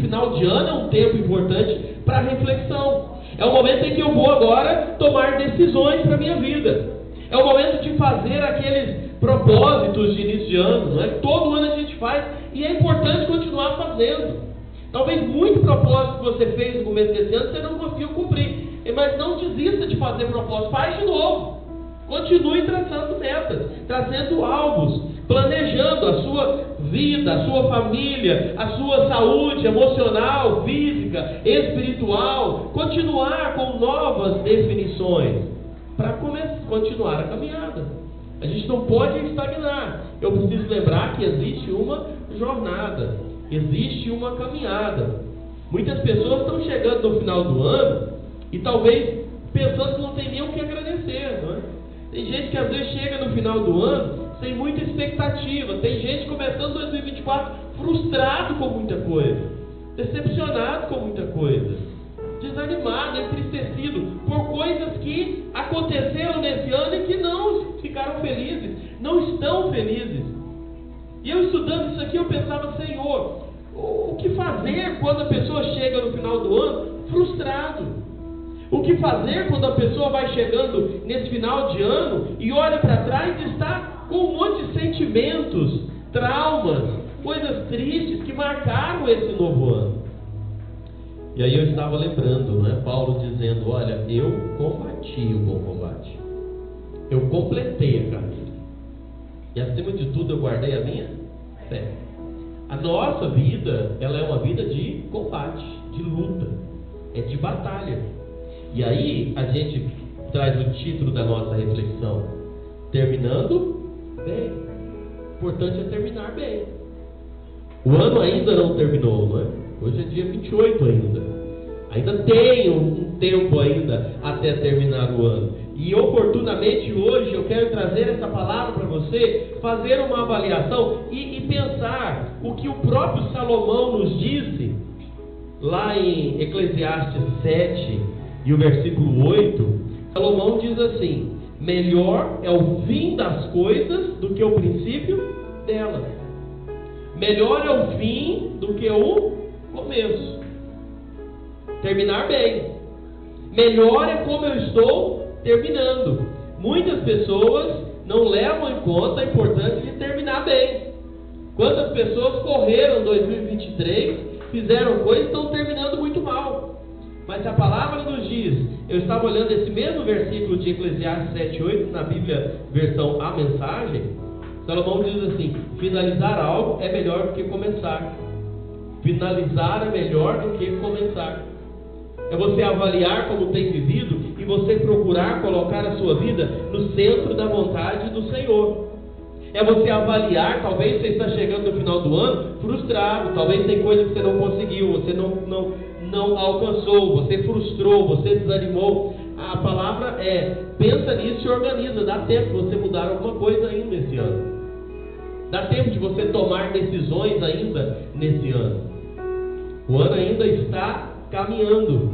final de ano é um tempo importante para reflexão. É o momento em que eu vou agora tomar decisões para a minha vida. É o momento de fazer aqueles propósitos de início de ano, não é? Todo ano a gente faz e é importante continuar fazendo. Talvez muito propósito que você fez no começo desse ano você não conseguiu cumprir, mas não desista de fazer propósito, faz de novo. Continue traçando metas, trazendo alvos, planejando a sua vida, a sua família, a sua saúde emocional, física, espiritual. Continuar com novas definições para continuar a caminhada. A gente não pode estagnar. Eu preciso lembrar que existe uma jornada, existe uma caminhada. Muitas pessoas estão chegando no final do ano e talvez pensando que não tem nem o que agradecer, não é? Tem gente que às vezes chega no final do ano sem muita expectativa. Tem gente começando 2024 frustrado com muita coisa, decepcionado com muita coisa, desanimado, entristecido por coisas que aconteceram nesse ano e que não ficaram felizes, não estão felizes. E eu estudando isso aqui, eu pensava, Senhor, o que fazer quando a pessoa chega no final do ano frustrado? O que fazer quando a pessoa vai chegando nesse final de ano e olha para trás e está com um monte de sentimentos, traumas, coisas tristes que marcaram esse novo ano? E aí eu estava lembrando, né, Paulo dizendo, olha, eu combati o bom combate, eu completei a carreira, e acima de tudo eu guardei a minha fé. A nossa vida, ela é uma vida de combate, de luta, é de batalha. E aí a gente traz o título da nossa reflexão, terminando bem. O importante é terminar bem. O ano ainda não terminou, não é? Hoje é dia 28 ainda. Ainda tem um tempo ainda até terminar o ano. E oportunamente hoje eu quero trazer essa palavra para você, fazer uma avaliação e pensar o que o próprio Salomão nos disse lá em Eclesiastes 7 e o versículo 8. Salomão diz assim: melhor é o fim das coisas do que o princípio delas. Melhor é o fim do que o começo. Terminar bem. Melhor é como eu estou terminando. Muitas pessoas não levam em conta a importância de terminar bem. Quantas pessoas correram 2023, fizeram coisas e estão terminando muito mal. Mas a palavra nos diz, eu estava olhando esse mesmo versículo de Eclesiastes 7:8 na Bíblia versão A Mensagem. Salomão diz assim: finalizar algo é melhor do que começar. Finalizar é melhor do que começar. É você avaliar como tem vivido e você procurar colocar a sua vida no centro da vontade do Senhor. É você avaliar, talvez você está chegando no final do ano frustrado, talvez tem coisa que você não conseguiu, você não alcançou, você frustrou, você desanimou. A palavra é, pensa nisso e organiza, dá tempo de você mudar alguma coisa ainda nesse ano. Dá tempo de você tomar decisões ainda nesse ano. O ano ainda está caminhando.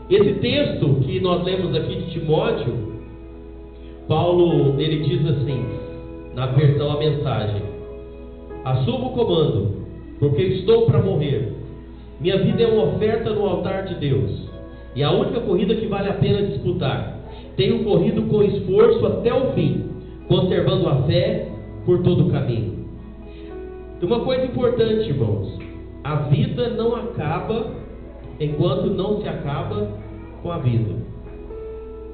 Esse texto que nós lemos aqui de Timóteo, Paulo, ele diz assim, na versão A Mensagem: assuma o comando, porque estou para morrer. Minha vida é uma oferta no altar de Deus, e a única corrida que vale a pena disputar. Tenho corrido com esforço até o fim, conservando a fé por todo o caminho. Tem uma coisa importante, irmãos: a vida não acaba enquanto não se acaba com a vida.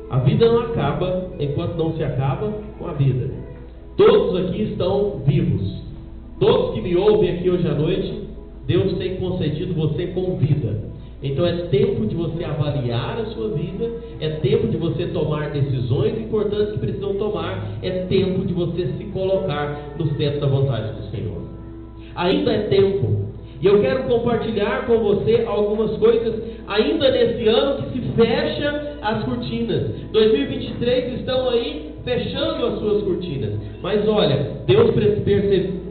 A vida não acaba enquanto não se acaba com a vida. Todos aqui estão vivos. Todos que me ouvem aqui hoje à noite, Deus tem concedido você com vida. Então é tempo de você avaliar a sua vida, é tempo de você tomar decisões importantes que precisam tomar, é tempo de você se colocar no centro da vontade do Senhor. Ainda é tempo. E eu quero compartilhar com você algumas coisas ainda nesse ano que se fecha as cortinas. 2023 estão aí fechando as suas cortinas. Mas olha, Deus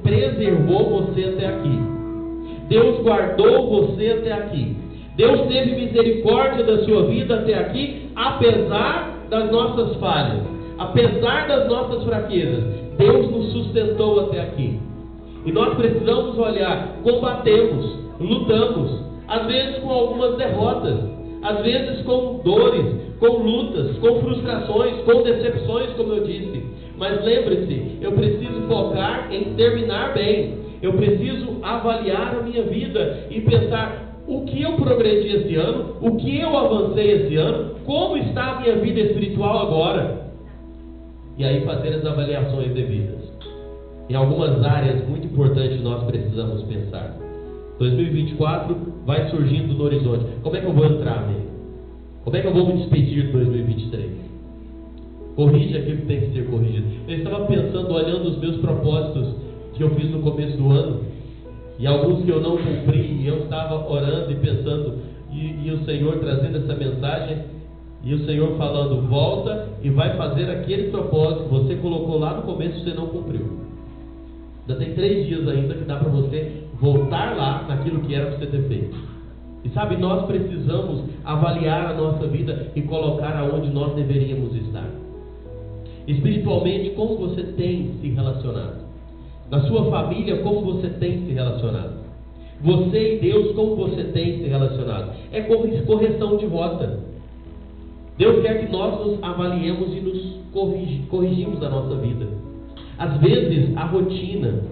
preservou você até aqui. Deus guardou você até aqui. Deus teve misericórdia da sua vida até aqui, apesar das nossas falhas, apesar das nossas fraquezas. Deus nos sustentou até aqui. E nós precisamos olhar, combatemos, lutamos, às vezes com algumas derrotas, às vezes com dores, com lutas, com frustrações, com decepções, como eu disse. Mas lembre-se, eu preciso focar em terminar bem. Eu preciso avaliar a minha vida e pensar o que eu progredi esse ano, o que eu avancei esse ano, como está a minha vida espiritual agora. E aí fazer as avaliações devidas. Em algumas áreas muito importantes nós precisamos pensar. 2024 vai surgindo no horizonte. Como é que eu vou entrar nele? Como é que eu vou me despedir de 2023? Corrige aquilo que tem que ser corrigido. Eu estava pensando, olhando os meus propósitos que eu fiz no começo do ano, e alguns que eu não cumpri, e eu estava orando e pensando, e o Senhor trazendo essa mensagem, e o Senhor falando, volta e vai fazer aquele propósito que você colocou lá no começo e você não cumpriu. Ainda tem 3 dias ainda que dá para você voltar lá naquilo que era para você ter feito. E sabe, nós precisamos avaliar a nossa vida e colocar aonde nós deveríamos estar. Espiritualmente, como você tem se relacionado? Na sua família, como você tem se relacionado? Você e Deus, como você tem se relacionado? É correção de rota. Deus quer que nós nos avaliemos e nos corrigimos a nossa vida. Às vezes a rotina,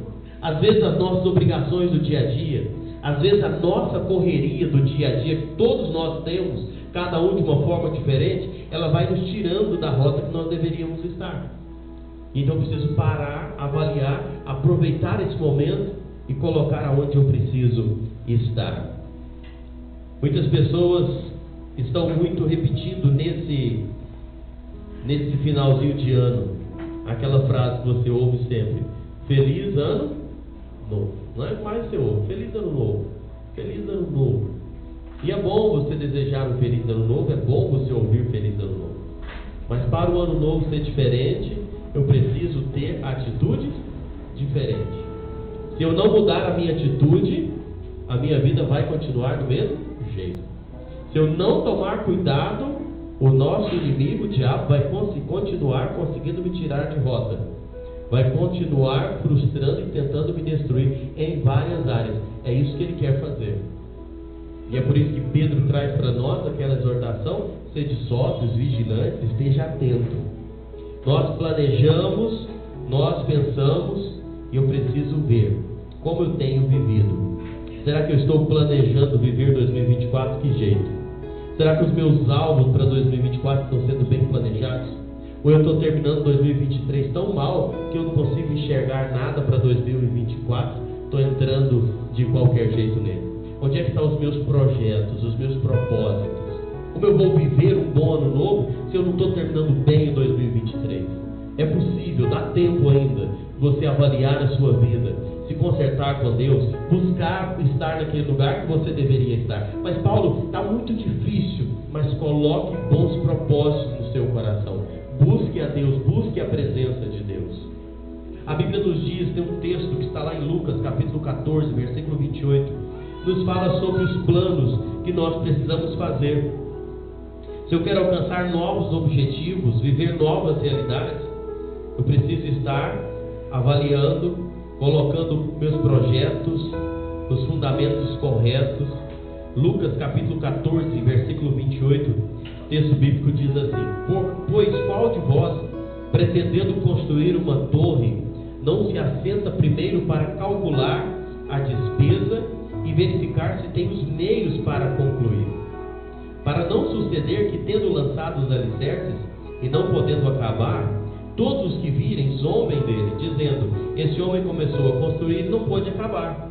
às vezes as nossas obrigações do dia a dia, às vezes a nossa correria do dia a dia, que todos nós temos, cada um de uma forma diferente, ela vai nos tirando da rota que nós deveríamos estar. Então eu preciso parar, avaliar, aproveitar esse momento e colocar aonde eu preciso estar. Muitas pessoas estão muito repetindo nesse finalzinho de ano aquela frase que você ouve sempre: Feliz Ano Novo. Não é mais você ouve, Feliz Ano Novo, Feliz Ano Novo. E é bom você desejar um Feliz Ano Novo, é bom você ouvir Feliz Ano Novo. Mas para o Ano Novo ser diferente, eu preciso ter atitudes diferentes. Se eu não mudar a minha atitude, a minha vida vai continuar do mesmo jeito. Se eu não tomar cuidado, o nosso inimigo, o diabo, vai continuar conseguindo me tirar de rota. Vai continuar frustrando e tentando me destruir em várias áreas. É isso que ele quer fazer. E é por isso que Pedro traz para nós aquela exortação: sede sóbrios, vigilantes, esteja atento. Nós planejamos, nós pensamos, e eu preciso ver como eu tenho vivido. Será que eu estou planejando viver 2024? Que jeito? Será que os meus alvos para 2024 estão sendo bem planejados? Ou eu estou terminando 2023 tão mal que eu não consigo enxergar nada para 2024? Estou entrando de qualquer jeito nele. Onde é que estão os meus projetos, os meus propósitos? Como eu vou viver um bom ano novo se eu não estou terminando bem em 2023? É possível, dá tempo ainda você avaliar a sua vida, se consertar com Deus, buscar estar naquele lugar que você deveria estar. Mas Paulo, está muito difícil, mas coloque bons propósitos no seu coração. Busque a Deus, busque a presença de Deus. A Bíblia nos diz, tem um texto que está lá em Lucas, capítulo 14, versículo 28, nos fala sobre os planos que nós precisamos fazer. Se eu quero alcançar novos objetivos, viver novas realidades, eu preciso estar avaliando, colocando meus projetos nos fundamentos corretos. Lucas capítulo 14, versículo 28, texto bíblico diz assim: Pois qual de vós, pretendendo construir uma torre, não se assenta primeiro para calcular a despesa e verificar se tem os meios para concluir? Para não suceder que, tendo lançado os alicerces e não podendo acabar, todos os que virem zombem dele, dizendo: esse homem começou a construir e não pôde acabar.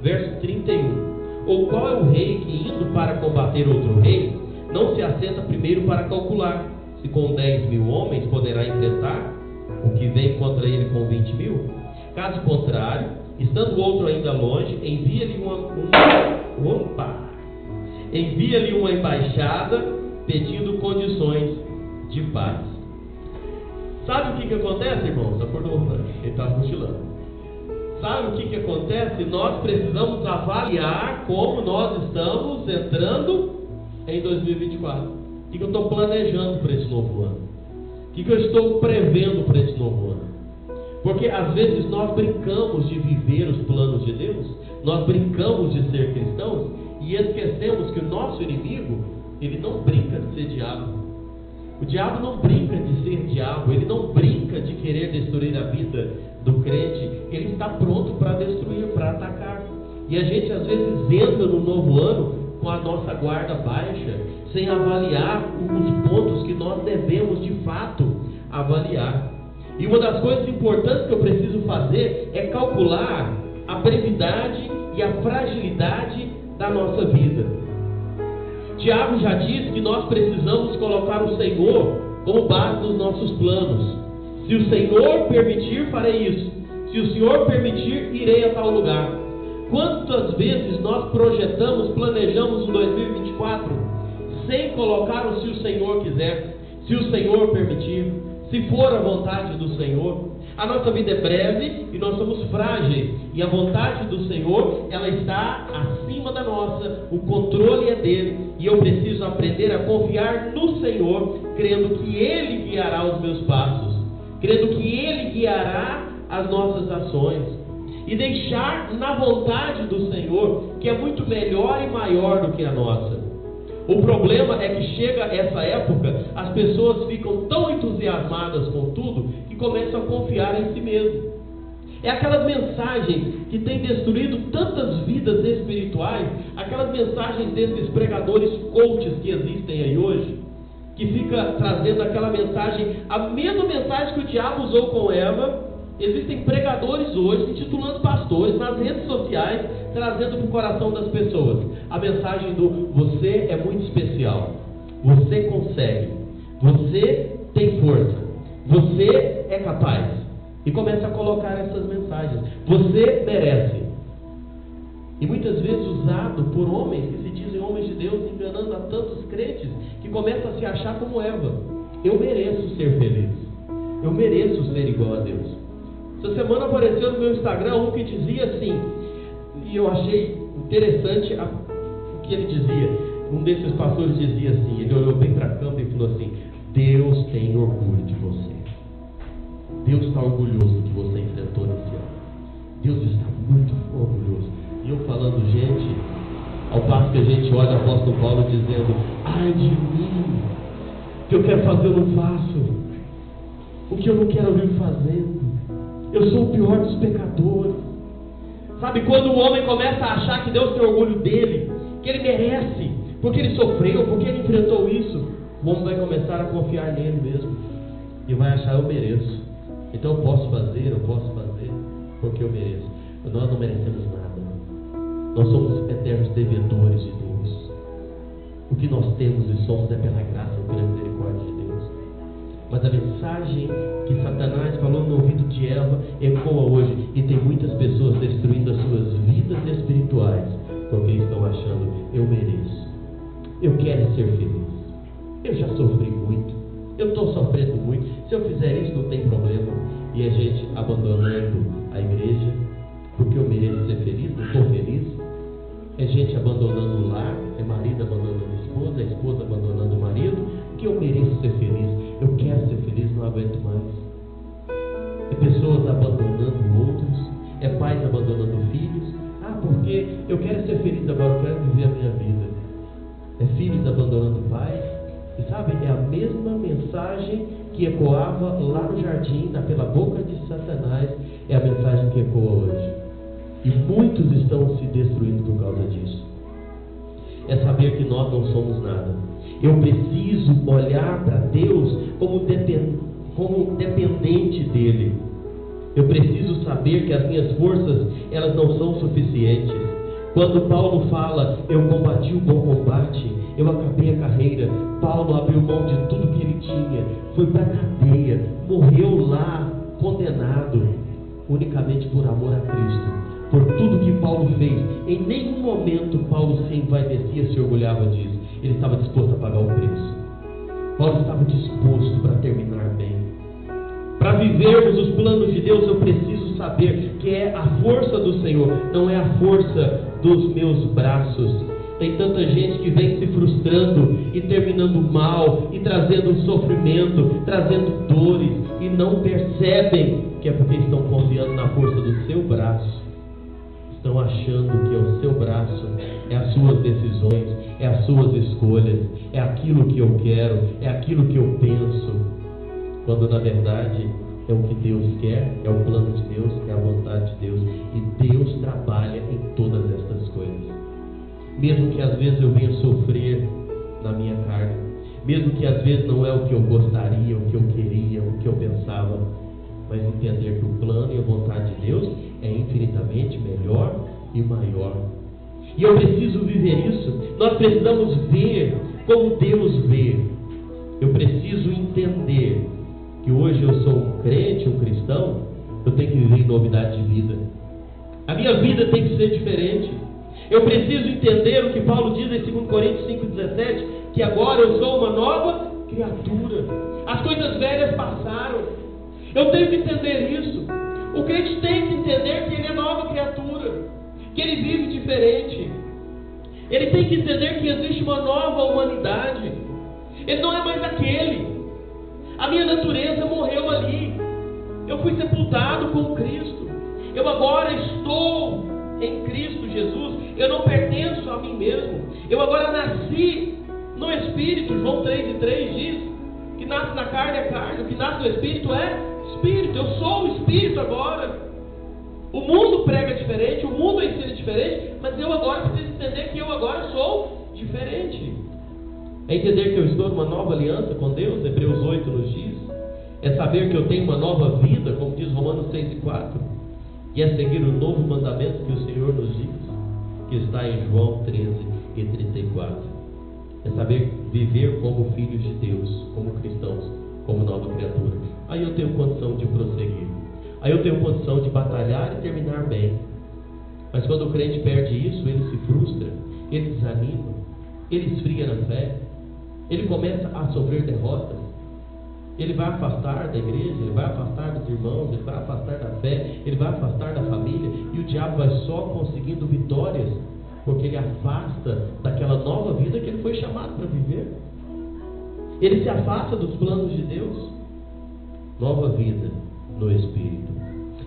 Verso 31. Ou qual é o rei que, indo para combater outro rei, não se assenta primeiro para calcular se com 10.000 homens poderá enfrentar o que vem contra ele com 20.000? Caso contrário, estando o outro ainda longe, envia-lhe uma embaixada pedindo condições de paz. Sabe o que acontece, irmãos? Acordou, ele estava cochilando. Sabe o que acontece? Nós precisamos avaliar como nós estamos entrando em 2024. O que eu estou planejando para esse novo ano? O que eu estou prevendo para esse novo ano? Porque às vezes nós brincamos de viver os planos de Deus, nós brincamos de ser cristãos, e esquecemos que o nosso inimigo, ele não brinca de ser diabo. O diabo não brinca de ser diabo, ele não brinca de querer destruir a vida do crente, ele está pronto para destruir, para atacar. E a gente às vezes entra no novo ano com a nossa guarda baixa, sem avaliar os pontos que nós devemos de fato avaliar. E uma das coisas importantes que eu preciso fazer é calcular a brevidade e a fragilidade da nossa vida. Tiago já disse que nós precisamos colocar o Senhor como base dos nossos planos. Se o Senhor permitir, farei isso. Se o Senhor permitir, irei a tal lugar. Quantas vezes nós projetamos, planejamos um 2024 sem colocar o se o Senhor quiser, se o Senhor permitir, se for a vontade do Senhor? A nossa vida é breve e nós somos frágeis, e a vontade do Senhor, ela está acima da nossa, o controle é dele, e eu preciso aprender a confiar no Senhor, crendo que Ele guiará os meus passos, crendo que Ele guiará as nossas ações, e deixar na vontade do Senhor, que é muito melhor e maior do que a nossa. O problema é que chega essa época, as pessoas ficam tão entusiasmadas com tudo, que começam a confiar em si mesmo. É aquelas mensagens que têm destruído tantas vidas espirituais, aquelas mensagens desses pregadores coaches que existem aí hoje, que fica trazendo aquela mensagem, a mesma mensagem que o diabo usou com Eva. Existem pregadores hoje, intitulando pastores nas redes sociais, trazendo para o coração das pessoas a mensagem do você é muito especial, você consegue, você tem força, você é capaz. E começa a colocar essas mensagens, você merece. E muitas vezes usado por homens que se dizem homens de Deus, enganando a tantos crentes, que começam a se achar como Eva. Eu mereço ser feliz, eu mereço ser igual a Deus. Essa semana apareceu no meu Instagram um que dizia assim, e eu achei interessante o que ele dizia. Um desses pastores dizia assim, ele olhou bem para a câmera e falou assim: Deus tem orgulho de você. Deus está orgulhoso que você enfrentou nesse ano. Deus está muito orgulhoso. E eu falando, gente, ao passo que a gente olha o apóstolo Paulo dizendo: ai de mim, o que eu quero fazer eu não faço, o que eu não quero vir fazendo. Eu sou o pior dos pecadores. Sabe, quando o homem começa a achar que Deus tem orgulho dele, que ele merece, porque ele sofreu, porque ele enfrentou isso, o homem vai começar a confiar nele mesmo, e vai achar: eu mereço, então eu posso fazer, porque eu mereço. Nós não merecemos nada, nós somos eternos devedores de Deus. O que nós temos e somos é pela graça e pela misericórdia de Deus. Mas a mensagem que Satanás falou no ouvido de Eva ecoa hoje, e tem muitas pessoas destruindo as suas vidas espirituais, porque estão achando: eu mereço, eu quero ser feliz, eu já sofri muito, eu estou sofrendo muito, se eu fizer isso não tem problema. E a gente abandonando a igreja, porque eu mereço ser feliz, não estou feliz. É gente abandonando o lar, é marido abandonando a esposa abandonando o marido, que eu mereço ser feliz, eu quero ser feliz, não aguento mais. É pessoas abandonando outros, é pais abandonando filhos. Porque eu quero ser feliz agora, eu quero viver a minha vida. É filhos abandonando pais. E sabe, é a mesma mensagem que ecoava lá no jardim, pela boca de Satanás, é a mensagem que ecoa hoje. E muitos estão se destruindo por causa disso. É saber que nós não somos nada. Eu preciso olhar para Deus como dependente dele. Eu preciso saber que as minhas forças, elas não são suficientes. Quando Paulo fala: eu combati o bom combate, eu acabei a carreira, Paulo abriu mão de tudo que ele tinha, foi para a cadeia, morreu lá, condenado, unicamente por amor a Cristo. Por tudo que Paulo fez, em nenhum momento Paulo se envaidecia, se orgulhava disso. Ele estava disposto a pagar o preço. Paulo estava disposto para terminar bem. Para vivermos os planos de Deus, eu preciso saber que é a força do Senhor, não é a força dos meus braços. Tem tanta gente que vem se frustrando e terminando mal, e trazendo sofrimento, trazendo dores, e não percebem que é porque estão confiando na força do seu braço. estão achando que é o seu braço, é as suas decisões, é as suas escolhas, é aquilo que eu quero, é aquilo que eu penso, quando na verdade é o que Deus quer, é o plano de Deus, é a vontade de Deus, e Deus trabalha em todas estas coisas. Mesmo que às vezes eu venha sofrer na minha carne, mesmo que às vezes não é o que eu gostaria, o que eu queria, o que eu pensava, mas entender que o plano e a vontade de Deus é infinitamente melhor e maior. E eu preciso viver isso. Nós precisamos ver como Deus vê. Eu preciso entender que hoje eu sou um crente, um cristão, eu tenho que viver em novidade de vida. A minha vida tem que ser diferente. Eu preciso entender o que Paulo diz em 2 Coríntios 5,17, que agora eu sou uma nova criatura. As coisas velhas passaram. Eu tenho que entender isso. O crente tem que entender que ele é nova criatura, que ele vive diferente. Ele tem que entender que existe uma nova humanidade. Ele não é mais aquele. A minha natureza morreu ali. Eu fui sepultado com Cristo. Eu agora estou em Cristo Jesus. Eu não pertenço a mim mesmo. Eu agora nasci no Espírito. João 3,3 diz que nasce na carne é carne, o que nasce no Espírito é Espírito. Eu sou o Espírito agora. O mundo prega diferente, o mundo ensina diferente, mas eu agora preciso entender que eu agora sou diferente. É entender que eu estou numa nova aliança com Deus, Hebreus 8 nos diz. É saber que eu tenho uma nova vida, como diz Romanos 6,4. E é seguir o novo mandamento que o Senhor nos diz, que está em João 13:34. É saber viver como filhos de Deus, como cristãos, como nova criatura. Aí eu tenho condição de prosseguir. Aí eu tenho condição de batalhar e terminar bem. Mas quando o crente perde isso, ele se frustra, ele desanima, ele esfria na fé, ele começa a sofrer derrotas, ele vai afastar da igreja, ele vai afastar dos irmãos, ele vai afastar da fé, ele vai afastar da família, e o diabo vai só conseguindo vitórias, porque ele afasta daquela nova vida que ele foi chamado para viver. Ele se afasta dos planos de Deus. Nova vida no Espírito.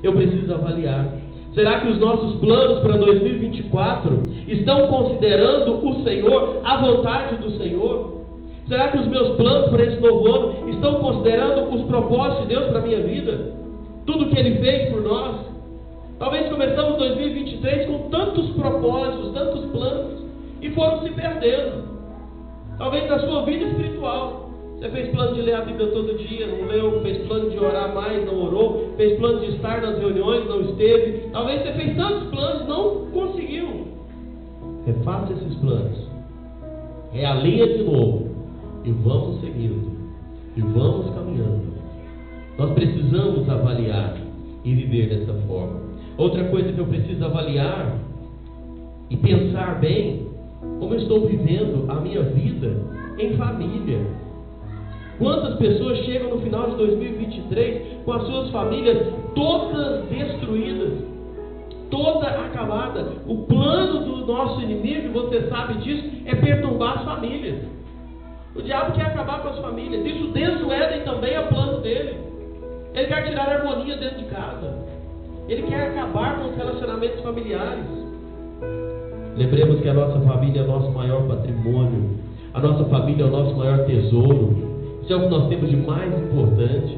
Eu preciso avaliar. Será que os nossos planos para 2024 estão considerando o Senhor, a vontade do Senhor? Será que os meus planos para esse novo ano estão considerando os propósitos de Deus para a minha vida? Tudo que Ele fez por nós? Talvez começamos 2023 com tantos propósitos, tantos planos, e foram se perdendo. Talvez na sua vida espiritual. Você fez plano de ler a Bíblia todo dia, não leu, fez plano de orar mais, não orou, fez plano de estar nas reuniões, não esteve. Talvez você fez tantos planos, não conseguiu. Refaça esses planos. Realinha de novo. E vamos seguindo. E vamos caminhando. Nós precisamos avaliar e viver dessa forma. Outra coisa que eu preciso avaliar e pensar bem, como eu estou vivendo a minha vida em família. Quantas pessoas chegam no final de 2023 com as suas famílias todas destruídas, toda acabada? O plano do nosso inimigo, você sabe disso, é perturbar as famílias. O diabo quer acabar com as famílias. Isso desde o Éden também é plano dele. Ele quer tirar a harmonia dentro de casa. Ele quer acabar com os relacionamentos familiares. Lembremos que a nossa família é o nosso maior patrimônio. A nossa família é o nosso maior tesouro. Isso é o que nós temos de mais importante.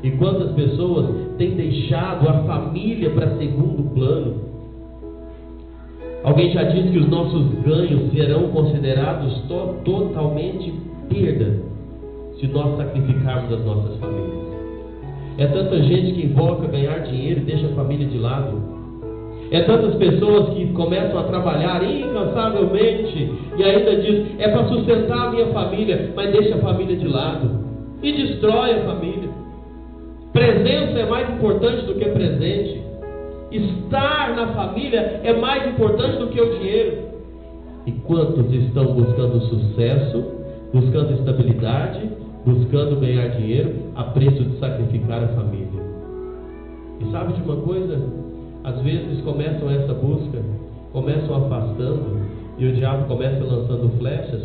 E quantas pessoas têm deixado a família para segundo plano? Alguém já disse que os nossos ganhos serão considerados totalmente perda se nós sacrificarmos as nossas famílias. É tanta gente que invoca ganhar dinheiro e deixa a família de lado. É tantas pessoas que começam a trabalhar incansavelmente e ainda diz, é para sustentar a minha família, mas deixa a família de lado e destrói a família. Presença é mais importante do que presente. Estar na família é mais importante do que o dinheiro. E quantos estão buscando sucesso, buscando estabilidade, buscando ganhar dinheiro a preço de sacrificar a família? E sabe de uma coisa? Às vezes começam essa busca, começam afastando, e o diabo começa lançando flechas,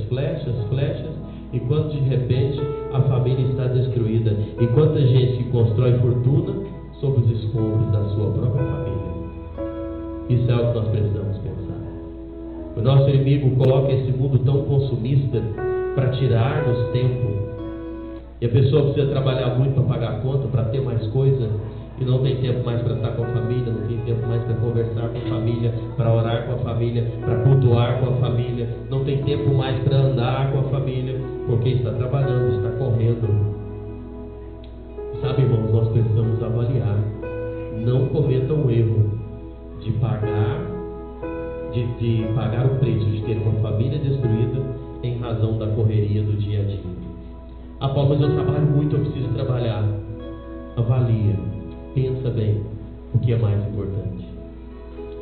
e quando de repente a família está destruída. E quanta gente que constrói fortuna sobre os escombros da sua própria família. Isso é o que nós precisamos pensar. O nosso inimigo coloca esse mundo tão consumista para tirar-nos tempo. E a pessoa precisa trabalhar muito para pagar a conta, para ter mais coisa, e não tem tempo mais para estar com a família, não tem tempo mais para conversar com a família, para orar com a família, para cultuar com a família, não tem tempo mais para andar com a família, porque está trabalhando, está correndo. Sabe, irmãos, nós precisamos avaliar. Não cometa o erro de pagar o preço de ter uma família destruída em razão da correria do dia a dia. Ah, Paulo, mas eu trabalho muito, eu preciso trabalhar. Avalia, pensa bem o que é mais importante.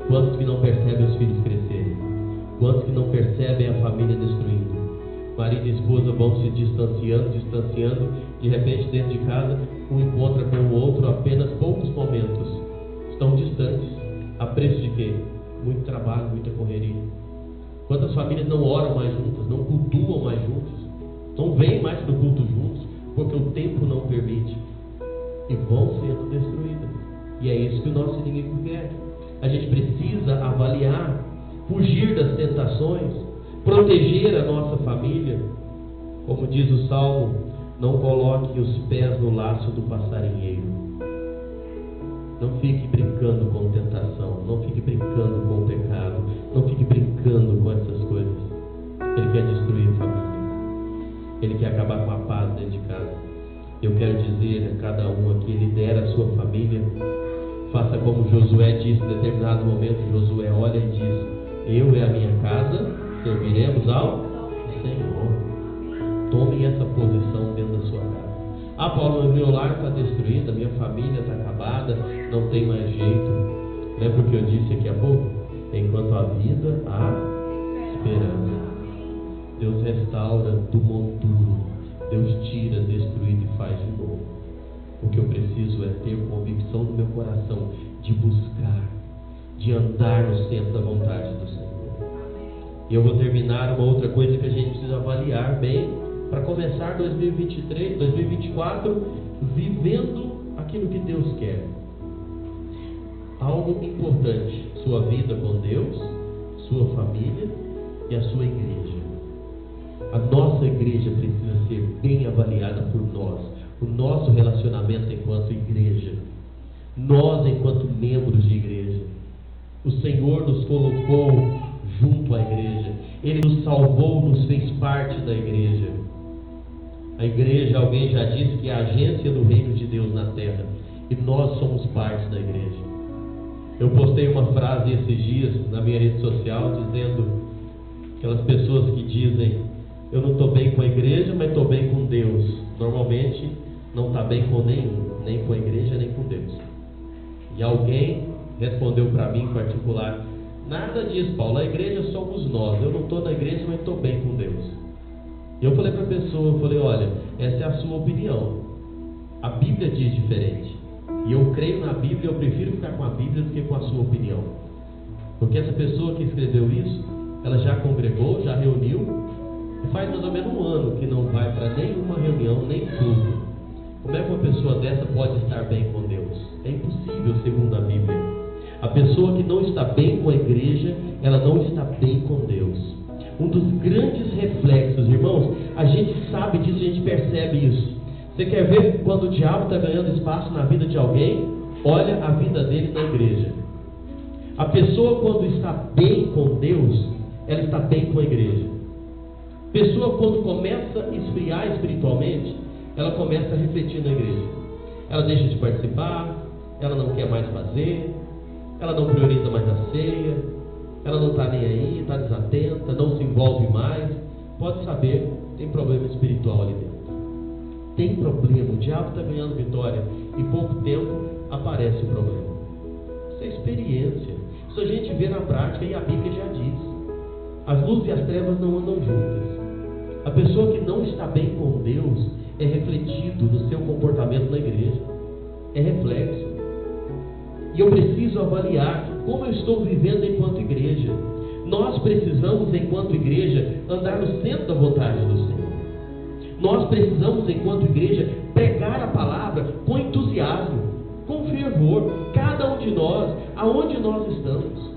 Quantos que não percebem os filhos crescerem? Quantos que não percebem a família destruindo? Marido e esposa vão se distanciando, de repente dentro de casa, um encontra com o outro apenas poucos momentos. Estão distantes. A preço de quê? Muito trabalho, muita correria. Quantas famílias não oram mais juntas, não cultuam mais juntas, não vêm mais para o culto juntos, porque o tempo não permite, e vão sendo destruídas. E é isso que o nosso inimigo quer. A gente precisa avaliar, fugir das tentações, proteger a nossa família. Como diz o Salmo, não coloque os pés no laço do passarinheiro. Não fique brincando com tentação, não fique brincando com o pecado, não fique brincando com essas coisas. Ele quer destruir a família. Ele quer acabar com a paz dentro de casa. Eu quero dizer a cada um aqui, lidera a sua família. Faça como Josué disse em determinado momento. Josué olha e diz: eu e a minha casa serviremos ao Senhor. Tome essa posição dentro da sua casa. Ah, Paulo, meu lar está destruído, a minha família está acabada, não tem mais jeito. Lembra o que eu disse aqui há pouco? Enquanto há vida, há esperança. Deus restaura do monturo, Deus tira destruído e faz de novo. O que eu preciso é ter convicção no meu coração de buscar, de andar no centro da vontade do Senhor. E eu vou terminar uma outra coisa que a gente precisa avaliar bem para começar 2024 vivendo aquilo que Deus quer. Algo importante: sua vida com Deus, sua família e a sua igreja. A nossa igreja precisa ser bem avaliada por nós. O nosso relacionamento enquanto igreja, nós enquanto membros de igreja. O Senhor nos colocou junto à igreja, Ele nos salvou, nos fez parte da igreja. A igreja, alguém já disse que é a agência do reino de Deus na terra, e nós somos parte da igreja. Eu postei uma frase esses dias na minha rede social dizendo: aquelas pessoas que dizem, eu não estou bem com a igreja, mas estou bem com Deus, normalmente não está bem com nenhum, nem com a igreja, nem com Deus. E alguém respondeu para mim em particular: nada disso, Paulo, a igreja somos nós, eu não estou na igreja, mas estou bem com Deus. E eu falei para a pessoa, eu falei: olha, essa é a sua opinião, a Bíblia diz diferente, e eu creio na Bíblia, eu prefiro ficar com a Bíblia do que com a sua opinião, porque essa pessoa que escreveu isso, ela já congregou, já reuniu, e faz mais ou menos um ano que não vai para nenhuma reunião, nem culto. Como é que uma pessoa dessa pode estar bem com Deus? É impossível, segundo a Bíblia. A pessoa que não está bem com a igreja, ela não está bem com Deus. Um dos grandes reflexos, irmãos, a gente sabe disso, a gente percebe isso. Você quer ver quando o diabo está ganhando espaço na vida de alguém? Olha a vida dele na igreja. A pessoa, quando está bem com Deus, ela está bem com a igreja. A pessoa, quando começa a esfriar espiritualmente, ela começa a refletir na igreja. Ela deixa de participar, ela não quer mais fazer, ela não prioriza mais a ceia, ela não está nem aí, está desatenta, não se envolve mais. Pode saber, tem problema espiritual ali dentro. Tem problema, o diabo está ganhando vitória, e pouco tempo aparece o problema. Isso é experiência, isso a gente vê na prática, e a Bíblia já diz. As luzes e as trevas não andam juntas. A pessoa que não está bem com Deus é refletido no seu comportamento na igreja, é reflexo. E eu preciso avaliar como eu estou vivendo enquanto igreja. Nós precisamos, enquanto igreja, andar no centro da vontade do Senhor. Nós precisamos, enquanto igreja, pregar a palavra com entusiasmo, com fervor, cada um de nós, aonde nós estamos.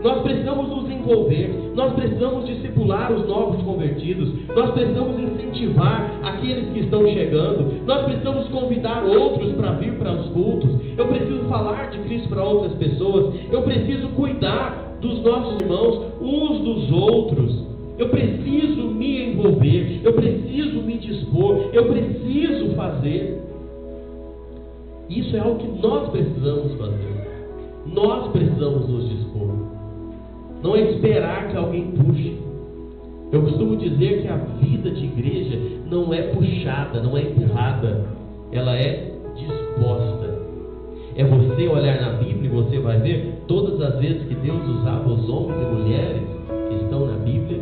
Nós precisamos nos envolver, nós precisamos discipular os novos convertidos, nós precisamos incentivar aqueles que estão chegando, nós precisamos convidar outros para vir para os cultos. Eu preciso falar de Cristo para outras pessoas, eu preciso cuidar dos nossos irmãos uns dos outros, eu preciso me envolver, eu preciso me dispor, eu preciso fazer. Isso é algo que nós precisamos fazer, nós precisamos nos dispor. Não é esperar que alguém puxe. Eu costumo dizer que a vida de igreja não é puxada, não é empurrada, ela é disposta. É você olhar na Bíblia e você vai ver todas as vezes que Deus usava os homens e mulheres que estão na Bíblia,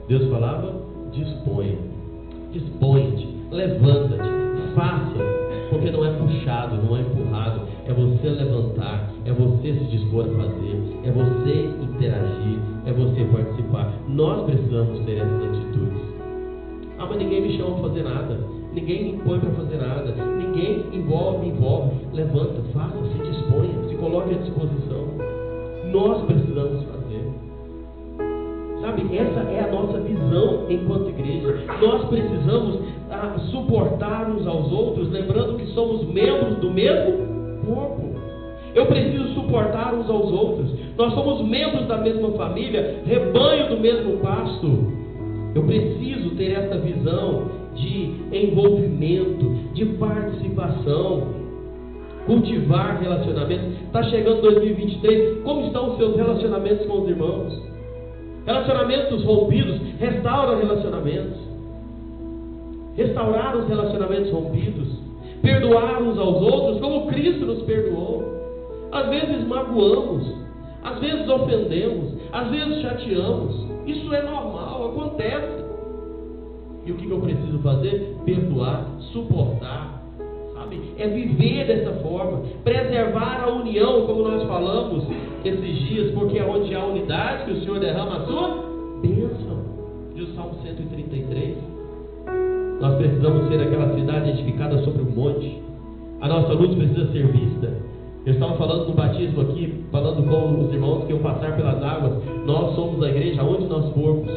Deus falava: disponha, disponha-te, levanta-te, faça. Porque não é puxado, não é empurrado, é você levantar, é você se dispor a fazer, é você interagir, é você participar. Nós precisamos ter essas atitudes. Ah, mas ninguém me chama para fazer nada, ninguém me impõe para fazer nada, ninguém me envolve. Levanta, faça, se disponha, se coloque à disposição. Nós precisamos fazer. Sabe, essa é a nossa visão enquanto igreja. Nós precisamos suportar uns aos outros, lembrando que somos membros do mesmo corpo. Eu preciso suportar uns aos outros. Nós somos membros da mesma família, rebanho do mesmo pasto. Eu preciso ter essa visão de envolvimento, de participação, cultivar relacionamentos. Está chegando 2023, como estão os seus relacionamentos com os irmãos? Relacionamentos rompidos, restaura relacionamentos. Restaurar os relacionamentos rompidos, perdoar uns aos outros como Cristo nos perdoou. Às vezes magoamos, às vezes ofendemos, às vezes chateamos. Isso é normal, acontece. E o que eu preciso fazer? Perdoar, suportar, sabe? É viver dessa forma, preservar a união, como nós falamos esses dias, porque é onde há unidade que o Senhor derrama a sua bênção. Diz o Salmo 133. Nós precisamos ser aquela cidade edificada sobre um monte. A nossa luz precisa ser vista. Eu estava falando no batismo aqui, falando com os irmãos que iam passar pelas águas. Nós somos a igreja aonde nós formos.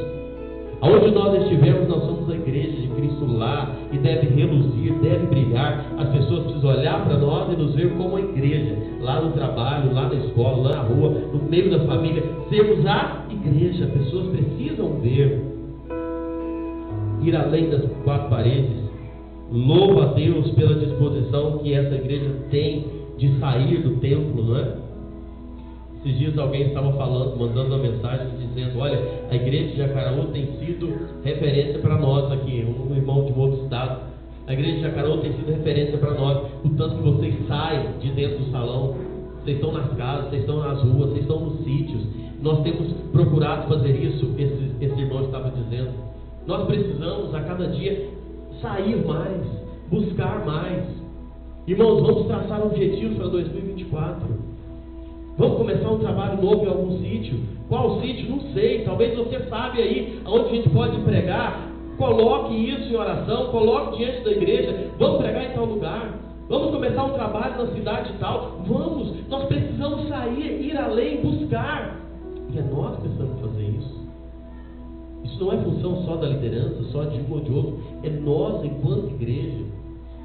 Aonde nós estivermos, nós somos a igreja de Cristo lá. E deve reluzir, deve brilhar. As pessoas precisam olhar para nós e nos ver como a igreja. Lá no trabalho, lá na escola, lá na rua, no meio da família. Sermos a igreja. As pessoas precisam ver. Ir além das quatro paredes. Louva a Deus pela disposição que essa igreja tem de sair do templo, não é? Esses dias alguém estava falando, mandando uma mensagem dizendo: olha, a igreja de Jacaraú tem sido referência para nós aqui, um irmão de outro estado. A igreja de Jacaraú tem sido referência para nós, o tanto que vocês saem de dentro do salão, vocês estão nas casas, vocês estão nas ruas, vocês estão nos sítios. Nós temos procurado fazer isso, esse irmão estava dizendo. Nós precisamos a cada dia sair mais, buscar mais. Irmãos, vamos traçar objetivos para 2024. Vamos começar um trabalho novo em algum sítio. Qual sítio? Não sei. Talvez você sabe aí aonde a gente pode pregar. Coloque isso em oração, coloque diante da igreja. Vamos pregar em tal lugar. Vamos começar um trabalho na cidade tal. Vamos. Nós precisamos sair, ir além, buscar. E é nós que precisamos fazer isso. Isso não é função só da liderança, só de um ou de outro. É nós, enquanto igreja,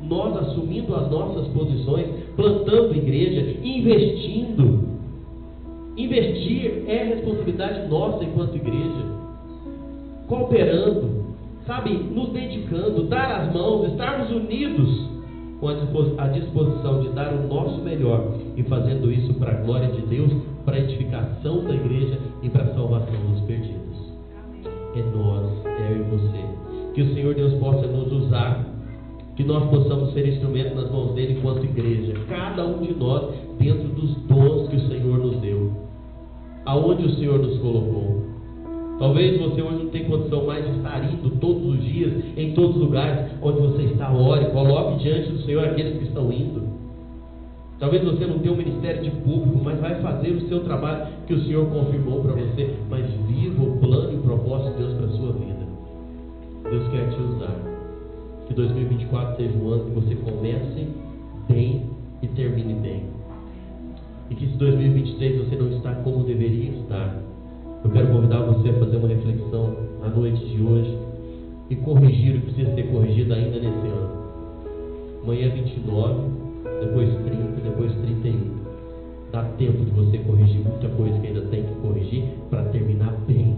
nós assumindo as nossas posições, plantando igreja, investindo. Investir é responsabilidade nossa enquanto igreja. Cooperando, sabe, nos dedicando, dar as mãos, estarmos unidos com a disposição de dar o nosso melhor e fazendo isso para a glória de Deus, para a edificação da igreja e para a salvação dos perdidos. É nós, é eu e você. Que o Senhor Deus possa nos usar, que nós possamos ser instrumento nas mãos dele enquanto igreja, cada um de nós dentro dos dons que o Senhor nos deu, aonde o Senhor nos colocou. Talvez você hoje não tenha condição mais de estar indo todos os dias, em todos os lugares onde você está, ore, coloque diante do Senhor aqueles que estão indo. Talvez você não tenha um ministério de público, mas vai fazer o seu trabalho que o Senhor confirmou para você. Mas viva o plano e o propósito de Deus para a sua vida. Deus quer te usar. Que 2024 seja um ano que você comece bem e termine bem. E que se 2023 você não está como deveria estar, eu quero convidar você a fazer uma reflexão à noite de hoje e corrigir o que precisa ser corrigido ainda nesse ano. Amanhã é 29, depois 30, depois 31. Dá tempo de você corrigir muita coisa que ainda tem que corrigir para terminar bem.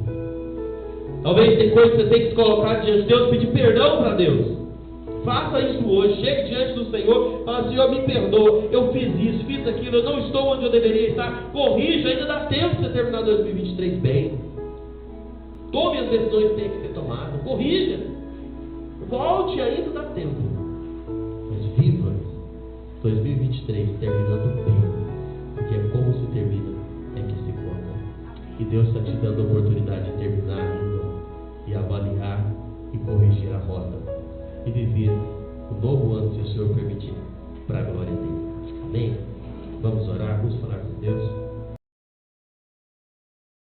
Talvez tem coisa que você tem que se colocar diante de Deus, pedir perdão para Deus. Faça isso hoje, chegue diante do Senhor, fala: Senhor, me perdoa, eu fiz isso, fiz aquilo, eu não estou onde eu deveria estar. Corrija, ainda dá tempo de você terminar 2023 bem. Tome as decisões que tem que ser tomadas, corrija, volte, ainda dá tempo. Mas viva 2023 terminando bem, porque é como se termina, é que se conta. E Deus está te dando a oportunidade de terminar ainda, e avaliar e corrigir a rota, e viver o novo ano, se o Senhor permitir, para a glória dele. Amém? Vamos orar, vamos falar com Deus.